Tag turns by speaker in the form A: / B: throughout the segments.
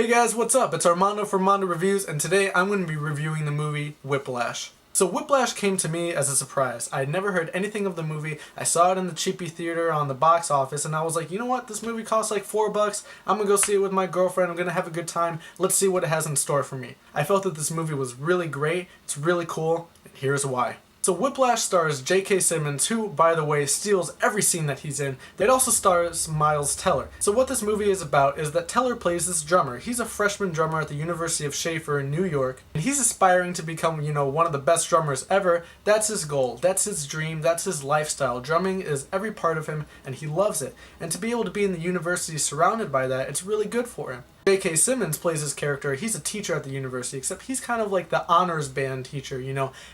A: Hey guys, what's up? It's Mando from Mando Reviews, and today I'm going to be reviewing the movie Whiplash. So Whiplash came to me as a surprise. I had never heard anything of the movie. I saw it in the cheapy theater on the box office, and I was like, you know what? This movie costs like $4. I'm going to go see it with my girlfriend. I'm going to have a good time. Let's see what it has in store for me. I felt that this movie was really great. It's really cool, and here's why. So Whiplash stars J.K. Simmons, who, by the way, steals every scene that he's in. It also stars Miles Teller. So what this movie is about is that Teller plays this drummer. He's a freshman drummer at the University of Schaefer in New York, and he's aspiring to become, one of the best drummers ever. That's his goal. That's his dream. That's his lifestyle. Drumming is every part of him, and he loves it. And to be able to be in the university surrounded by that, it's really good for him. J.K. Simmons plays his character. He's a teacher at the university, except he's kind of like the honors band teacher,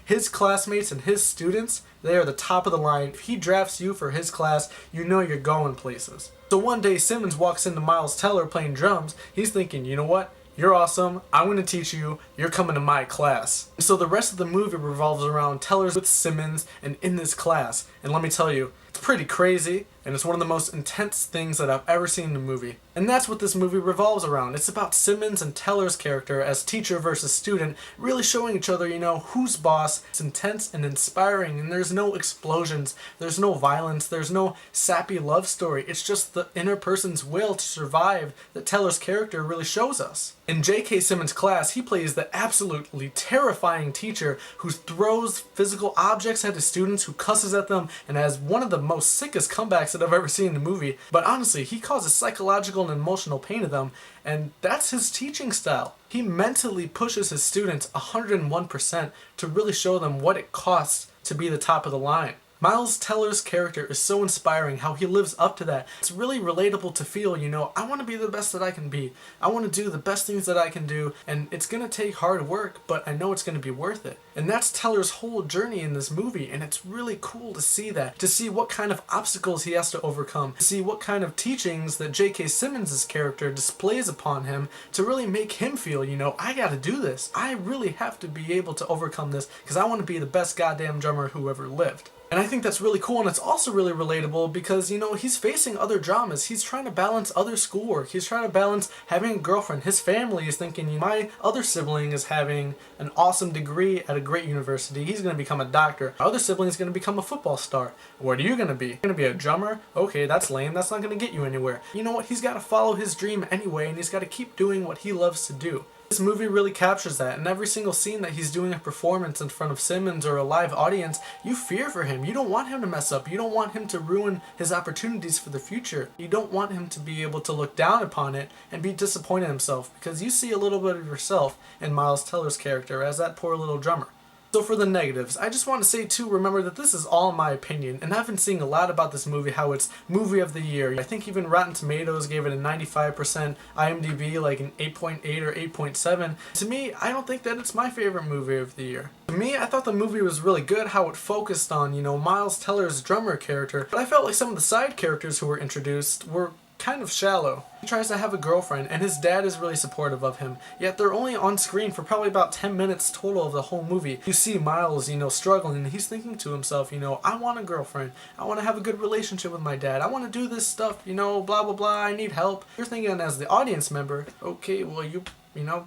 A: His classmates and his students, they are the top of the line. If he drafts you for his class, you know you're going places. So one day Simmons walks into Miles Teller playing drums. He's thinking, you know what? You're awesome. I'm going to teach you. You're coming to my class. So the rest of the movie revolves around Teller's with Simmons and in this class. And let me tell you, it's pretty crazy, and it's one of the most intense things that I've ever seen in a movie. And that's what this movie revolves around. It's about Simmons and Teller's character as teacher versus student, really showing each other, who's boss. It's intense and inspiring, and there's no explosions, there's no violence, there's no sappy love story. It's just the inner person's will to survive that Teller's character really shows us. In J.K. Simmons' class, he plays the absolutely terrifying teacher who throws physical objects at his students, who cusses at them, and has one of the most sickest comebacks that I've ever seen in the movie. But honestly, he causes psychological and emotional pain to them, and that's his teaching style. He mentally pushes his students 101% to really show them what it costs to be the top of the line. Miles Teller's character is so inspiring, how he lives up to that. It's really relatable to feel, I want to be the best that I can be. I want to do the best things that I can do, and it's going to take hard work, but I know it's going to be worth it. And that's Teller's whole journey in this movie, and it's really cool to see that, to see what kind of obstacles he has to overcome, to see what kind of teachings that J.K. Simmons' character displays upon him to really make him feel, I gotta do this. I really have to be able to overcome this because I want to be the best goddamn drummer who ever lived. And I think that's really cool, and it's also really relatable because, he's facing other dramas. He's trying to balance other schoolwork. He's trying to balance having a girlfriend. His family is thinking, my other sibling is having an awesome degree at a great university. He's going to become a doctor. My other sibling is going to become a football star. What are you going to be? You're going to be a drummer? Okay, that's lame. That's not going to get you anywhere. You know what? He's got to follow his dream anyway, and he's got to keep doing what he loves to do. This movie really captures that. In every single scene that he's doing a performance in front of Simmons or a live audience, you fear for him. You don't want him to mess up. You don't want him to ruin his opportunities for the future. You don't want him to be able to look down upon it and be disappointed in himself, because you see a little bit of yourself in Miles Teller's character as that poor little drummer. So for the negatives, I just want to say too, remember that this is all my opinion, and I've been seeing a lot about this movie, how it's movie of the year. I think even Rotten Tomatoes gave it a 95%, IMDb like an 8.8 or 8.7. To me, I don't think that it's my favorite movie of the year. To me, I thought the movie was really good, how it focused on, Miles Teller's drummer character, but I felt like some of the side characters who were introduced were kind of shallow. He tries to have a girlfriend, and his dad is really supportive of him, yet they're only on screen for probably about 10 minutes total of the whole movie. You see Miles, struggling, and he's thinking to himself, I want a girlfriend, I want to have a good relationship with my dad, I want to do this stuff, blah blah blah, I need help. You're thinking as the audience member, okay, well you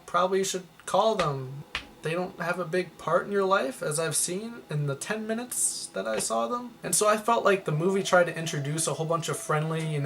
A: probably should call them. They don't have a big part in your life, as I've seen in the 10 minutes that I saw them. And so I felt like the movie tried to introduce a whole bunch of friendly,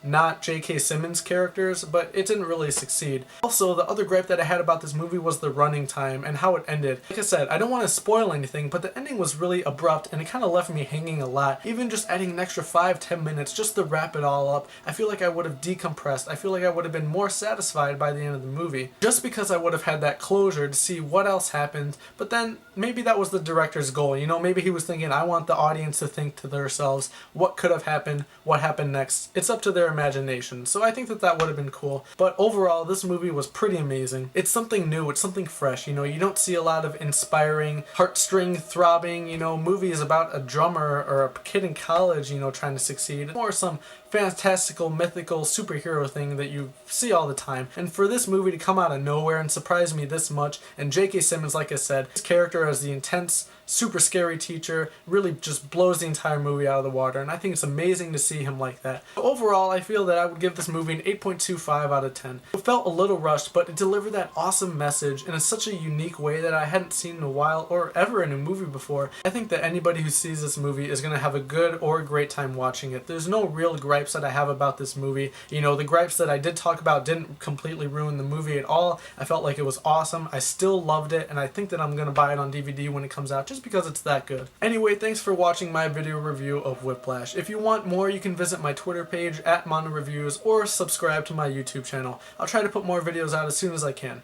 A: not J.K. Simmons characters, but it didn't really succeed. Also, the other gripe that I had about this movie was the running time and how it ended. Like I said, I don't want to spoil anything, but the ending was really abrupt and it kind of left me hanging a lot. Even just adding an extra 5-10 minutes just to wrap it all up, I feel like I would have decompressed. I feel like I would have been more satisfied by the end of the movie, just because I would have had that closure to see what else happened. But then maybe that was the director's goal. Maybe he was thinking, I want the audience to think to themselves, what could have happened, what happened next. It's up to their imagination. So I think that would have been cool. But overall, this movie was pretty amazing. It's something new, it's something fresh. You don't see a lot of inspiring, heartstring throbbing, movies about a drummer or a kid in college, trying to succeed. It's more some fantastical, mythical superhero thing that you see all the time. And for this movie to come out of nowhere and surprise me this much, and J.K. Simmons, like I said, his character as the intense, super scary teacher really just blows the entire movie out of the water, and I think it's amazing to see him like that. Overall, I feel that I would give this movie an 8.25 out of 10. It felt a little rushed, but it delivered that awesome message in such a unique way that I hadn't seen in a while or ever in a movie before. I think that anybody who sees this movie is going to have a good or a great time watching it. There's no real gripes that I have about this movie. You know, the gripes that I did talk about didn't completely ruin the movie at all. I felt like it was awesome. I still loved it, and I think that I'm going to buy it on DVD when it comes out just because it's that good. Anyway, thanks for watching my video review of Whiplash. If you want more, you can visit my Twitter page at Mando Reviews or subscribe to my YouTube channel. I'll try to put more videos out as soon as I can.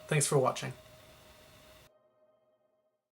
A: Thanks for watching.